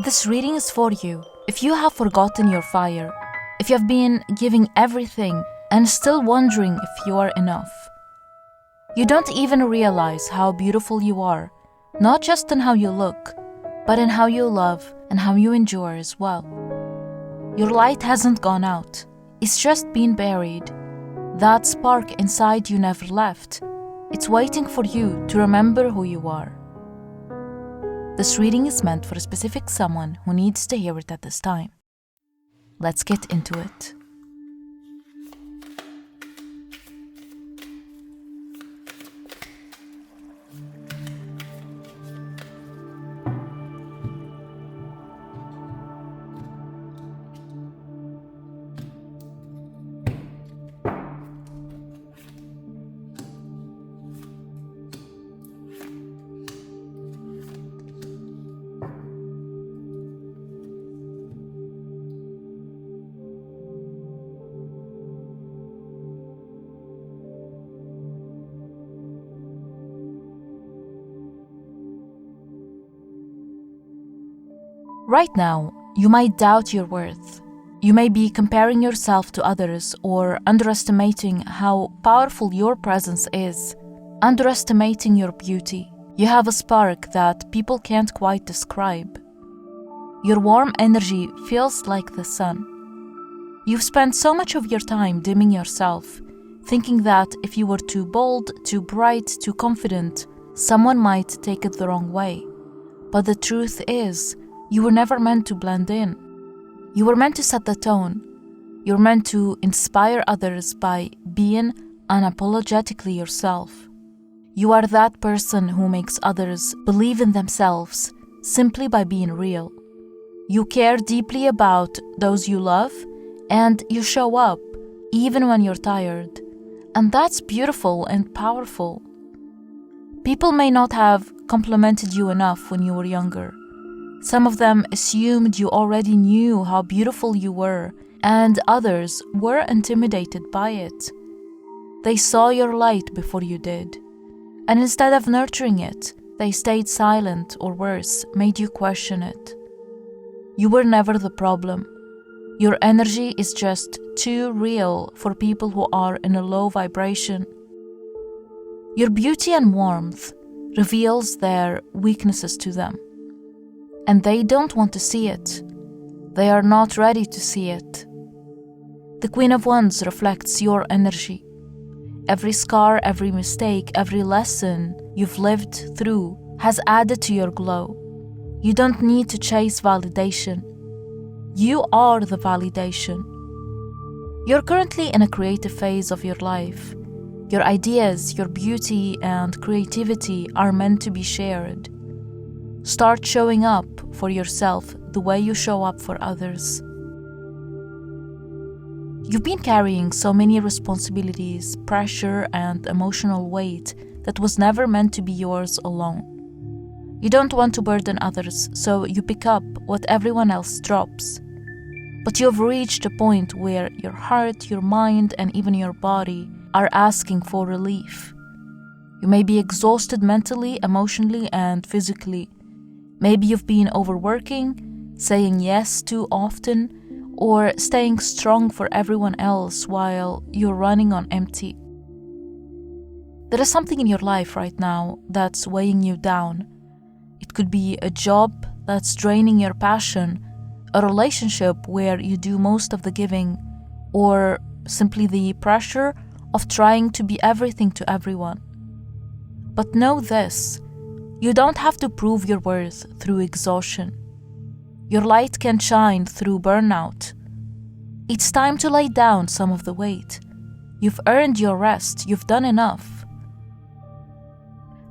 This reading is for you. If you have forgotten your fire, if you have been giving everything and still wondering if you are enough. You don't even realize how beautiful you are, not just in how you look, but in how you love and how you endure as well. Your light hasn't gone out. It's just been buried. That spark inside you never left. It's waiting for you to remember who you are. This reading is meant for a specific someone who needs to hear it at this time. Let's get into it. Right now, you might doubt your worth. You may be comparing yourself to others or underestimating how powerful your presence is, underestimating your beauty. You have a spark that people can't quite describe. Your warm energy feels like the sun. You've spent so much of your time dimming yourself, thinking that if you were too bold, too bright, too confident, someone might take it the wrong way. But the truth is, you were never meant to blend in. You were meant to set the tone. You're meant to inspire others by being unapologetically yourself. You are that person who makes others believe in themselves simply by being real. You care deeply about those you love, and you show up even when you're tired. And that's beautiful and powerful. People may not have complimented you enough when you were younger. Some of them assumed you already knew how beautiful you were, and others were intimidated by it. They saw your light before you did, and instead of nurturing it, they stayed silent or worse, made you question it. You were never the problem. Your energy is just too real for people who are in a low vibration. Your beauty and warmth reveals their weaknesses to them. And they don't want to see it. They are not ready to see it. The Queen of Wands reflects your energy. Every scar, every mistake, every lesson you've lived through has added to your glow. You don't need to chase validation. You are the validation. You're currently in a creative phase of your life. Your ideas, your beauty, and creativity are meant to be shared. Start showing up for yourself the way you show up for others. You've been carrying so many responsibilities, pressure, and emotional weight that was never meant to be yours alone. You don't want to burden others, so you pick up what everyone else drops. But you've reached a point where your heart, your mind, and even your body are asking for relief. You may be exhausted mentally, emotionally, and physically. Maybe you've been overworking, saying yes too often, or staying strong for everyone else while you're running on empty. There is something in your life right now that's weighing you down. It could be a job that's draining your passion, a relationship where you do most of the giving, or simply the pressure of trying to be everything to everyone. But know this. You don't have to prove your worth through exhaustion. Your light can shine through burnout. It's time to lay down some of the weight. You've earned your rest. You've done enough.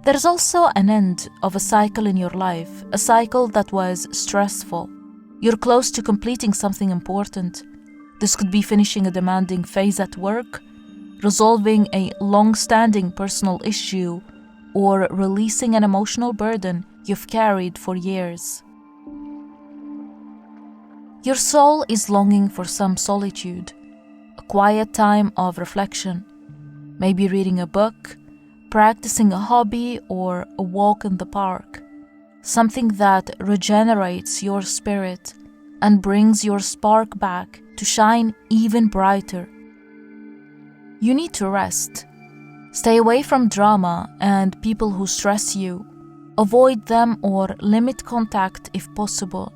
There's also an end of a cycle in your life, a cycle that was stressful. You're close to completing something important. This could be finishing a demanding phase at work, resolving a long-standing personal issue, or releasing an emotional burden you've carried for years. Your soul is longing for some solitude, a quiet time of reflection, maybe reading a book, practicing a hobby, or a walk in the park. something that regenerates your spirit and brings your spark back to shine even brighter. You need to rest. Stay away from drama and people who stress you. Avoid them or limit contact if possible.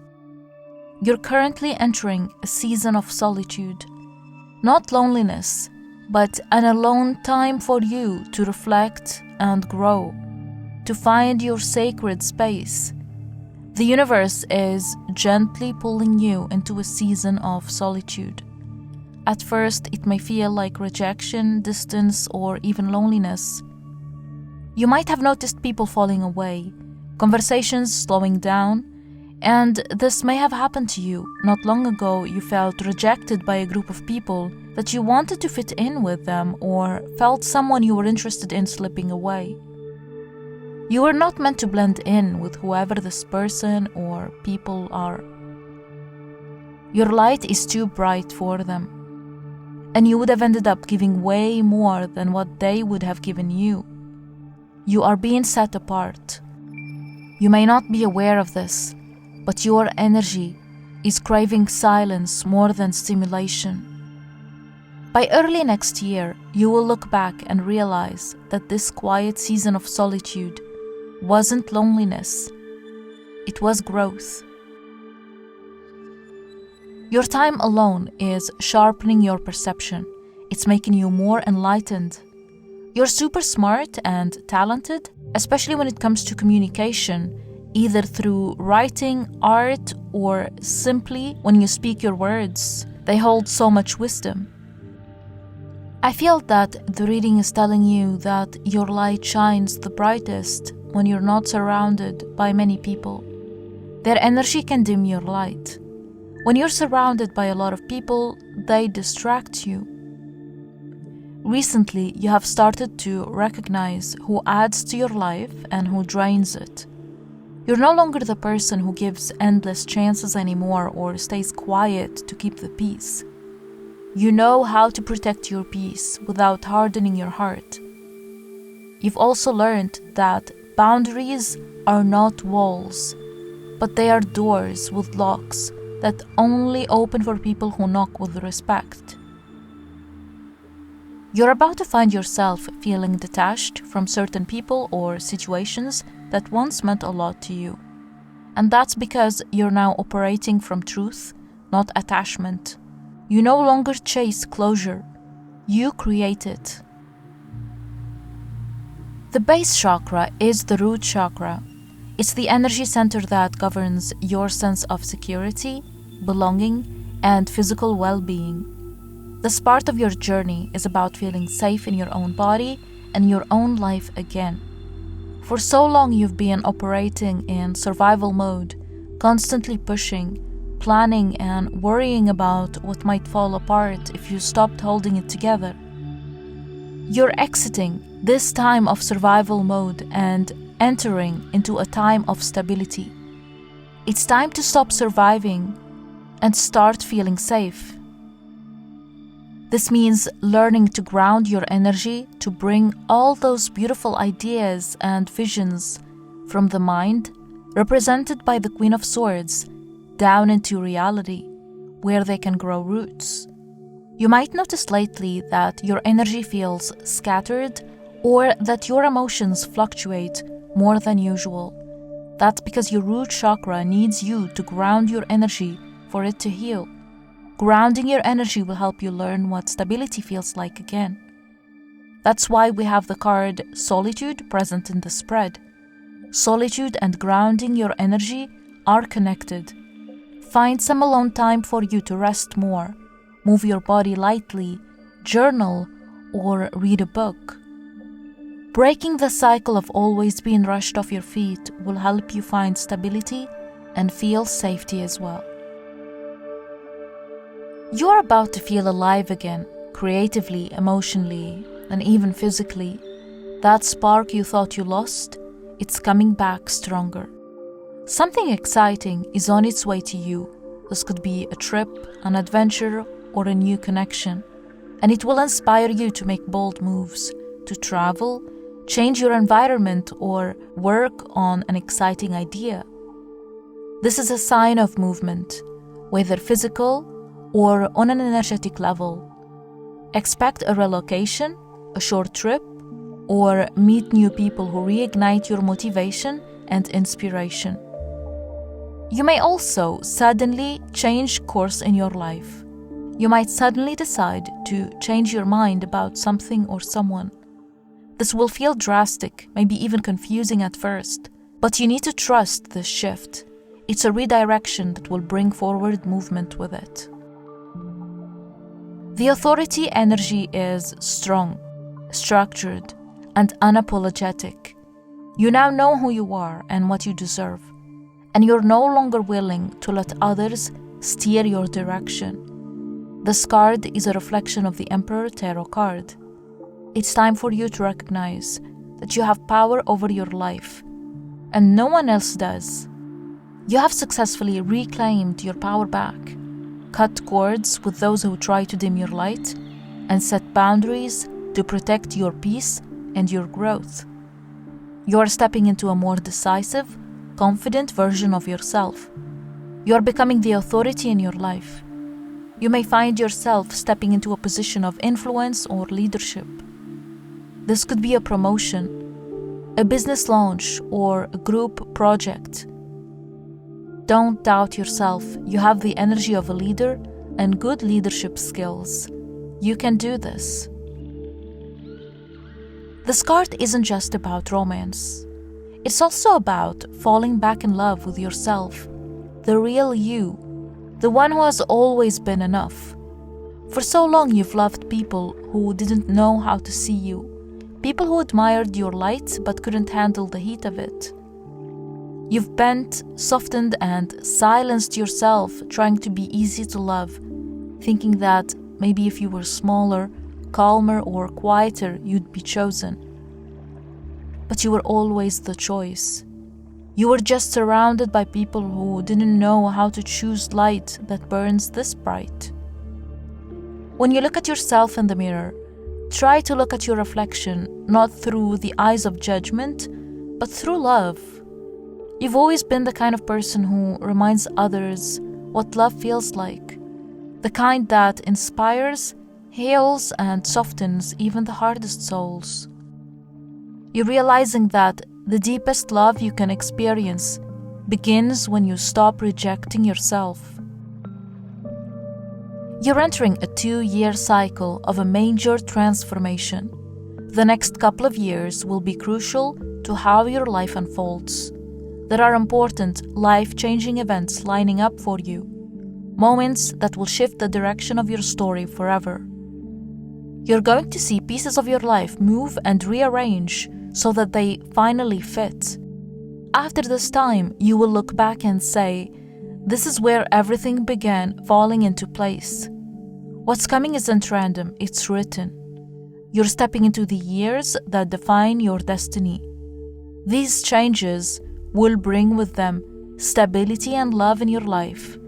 You're currently entering a season of solitude. Not loneliness, but an alone time for you to reflect and grow, to find your sacred space. The universe is gently pulling you into a season of solitude. At first, it may feel like rejection, distance, or even loneliness. You might have noticed people falling away, conversations slowing down, and this may have happened to you. Not long ago, you felt rejected by a group of people that you wanted to fit in with them, or felt someone you were interested in slipping away. You were not meant to blend in with whoever this person or people are. Your light is too bright for them, and you would have ended up giving way more than what they would have given you. You are being set apart. You may not be aware of this, but your energy is craving silence more than stimulation. By early next year, you will look back and realize that this quiet season of solitude wasn't loneliness, it was growth. Your time alone is sharpening your perception. It's making you more enlightened. You're super smart and talented, especially when it comes to communication, either through writing, art, or simply when you speak your words. They hold so much wisdom. I feel that the reading is telling you that your light shines the brightest when you're not surrounded by many people. Their energy can dim your light. When you're surrounded by a lot of people, they distract you. Recently, you have started to recognize who adds to your life and who drains it. You're no longer the person who gives endless chances anymore or stays quiet to keep the peace. You know how to protect your peace without hardening your heart. You've also learned that boundaries are not walls, but they are doors with locks that only open for people who knock with respect. You're about to find yourself feeling detached from certain people or situations that once meant a lot to you. And that's because you're now operating from truth, not attachment. You no longer chase closure, you create it. The base chakra is the root chakra. It's the energy center that governs your sense of security, belonging, and physical well-being. This part of your journey is about feeling safe in your own body and your own life again. For so long you've been operating in survival mode, constantly pushing, planning, and worrying about what might fall apart if you stopped holding it together. You're exiting this time of survival mode and entering into a time of stability. It's time to stop surviving and start feeling safe. This means learning to ground your energy to bring all those beautiful ideas and visions from the mind, represented by the Queen of Swords, down into reality, where they can grow roots. You might notice lately that your energy feels scattered or that your emotions fluctuate more than usual. That's because your root chakra needs you to ground your energy for it to heal. Grounding your energy will help you learn what stability feels like again. That's why we have the card Solitude present in the spread. Solitude and grounding your energy are connected. Find some alone time for you to rest more, move your body lightly, journal, or read a book. Breaking the cycle of always being rushed off your feet will help you find stability and feel safety as well. You are about to feel alive again, creatively, emotionally, and even physically. That spark you thought you lost, it's coming back stronger. Something exciting is on its way to you. This could be a trip, an adventure, or a new connection. And it will inspire you to make bold moves, to travel, change your environment, or work on an exciting idea. This is a sign of movement, whether physical or on an energetic level. Expect a relocation, a short trip, or meet new people who reignite your motivation and inspiration. You may also suddenly change course in your life. You might suddenly decide to change your mind about something or someone. This will feel drastic, maybe even confusing at first, but you need to trust this shift. It's a redirection that will bring forward movement with it. The authority energy is strong, structured, and unapologetic. You now know who you are and what you deserve, and you're no longer willing to let others steer your direction. This card is a reflection of the Emperor Tarot card. It's time for you to recognize that you have power over your life, and no one else does. You have successfully reclaimed your power back, cut cords with those who try to dim your light, and set boundaries to protect your peace and your growth. You are stepping into a more decisive, confident version of yourself. You are becoming the authority in your life. You may find yourself stepping into a position of influence or leadership. This could be a promotion, a business launch, or a group project. Don't doubt yourself. You have the energy of a leader and good leadership skills. You can do this. This card isn't just about romance. It's also about falling back in love with yourself, the real you, the one who has always been enough. For so long you've loved people who didn't know how to see you, people who admired your light but couldn't handle the heat of it. You've bent, softened, and silenced yourself, trying to be easy to love, thinking that maybe if you were smaller, calmer, or quieter, you'd be chosen. But you were always the choice. You were just surrounded by people who didn't know how to choose light that burns this bright. When you look at yourself in the mirror, try to look at your reflection not through the eyes of judgment, but through love. You've always been the kind of person who reminds others what love feels like, the kind that inspires, heals, and softens even the hardest souls. You're realizing that the deepest love you can experience begins when you stop rejecting yourself. You're entering a 2-year cycle of a major transformation. The next couple of years will be crucial to how your life unfolds. There are important, life-changing events lining up for you, moments that will shift the direction of your story forever. You're going to see pieces of your life move and rearrange so that they finally fit. After this time, you will look back and say, "This is where everything began falling into place." What's coming isn't random, it's written. You're stepping into the years that define your destiny. These changes will bring with them stability and love in your life.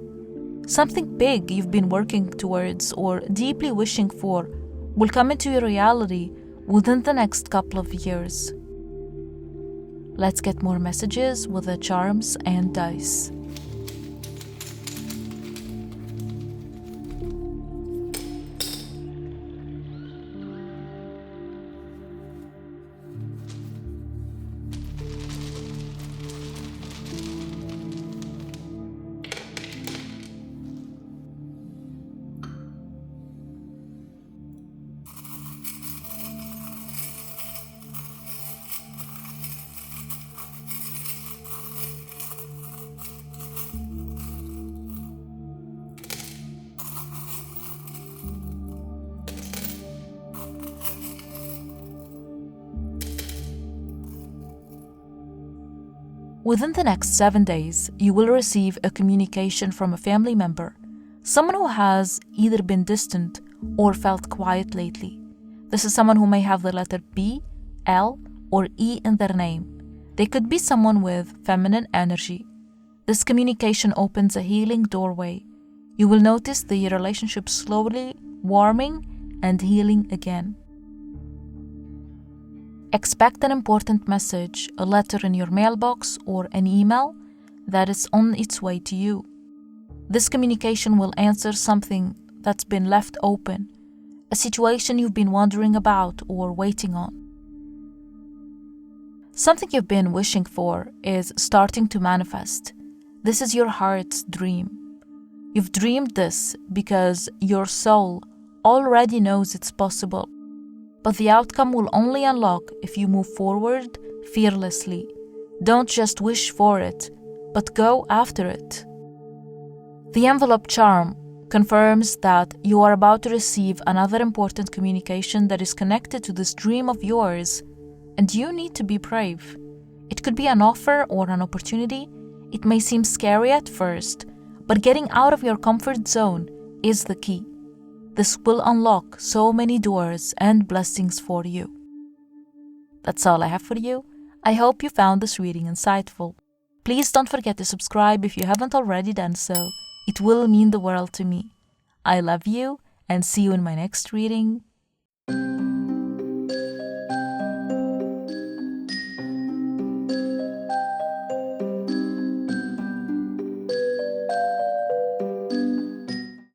Something big you've been working towards or deeply wishing for will come into your reality within the next couple of years. Let's get more messages with the charms and dice. Within the next 7 days, you will receive a communication from a family member, someone who has either been distant or felt quiet lately. This is someone who may have the letter B, L, or E in their name. They could be someone with feminine energy. This communication opens a healing doorway. You will notice the relationship slowly warming and healing again. Expect an important message, a letter in your mailbox, or an email that is on its way to you. This communication will answer something that's been left open, a situation you've been wondering about or waiting on. Something you've been wishing for is starting to manifest. This is your heart's dream. You've dreamed this because your soul already knows it's possible. But the outcome will only unlock if you move forward fearlessly. Don't just wish for it, but go after it. The envelope charm confirms that you are about to receive another important communication that is connected to this dream of yours, and you need to be brave. It could be an offer or an opportunity. It may seem scary at first, but getting out of your comfort zone is the key. This will unlock so many doors and blessings for you. That's all I have for you. I hope you found this reading insightful. Please don't forget to subscribe if you haven't already done so. It will mean the world to me. I love you and see you in my next reading.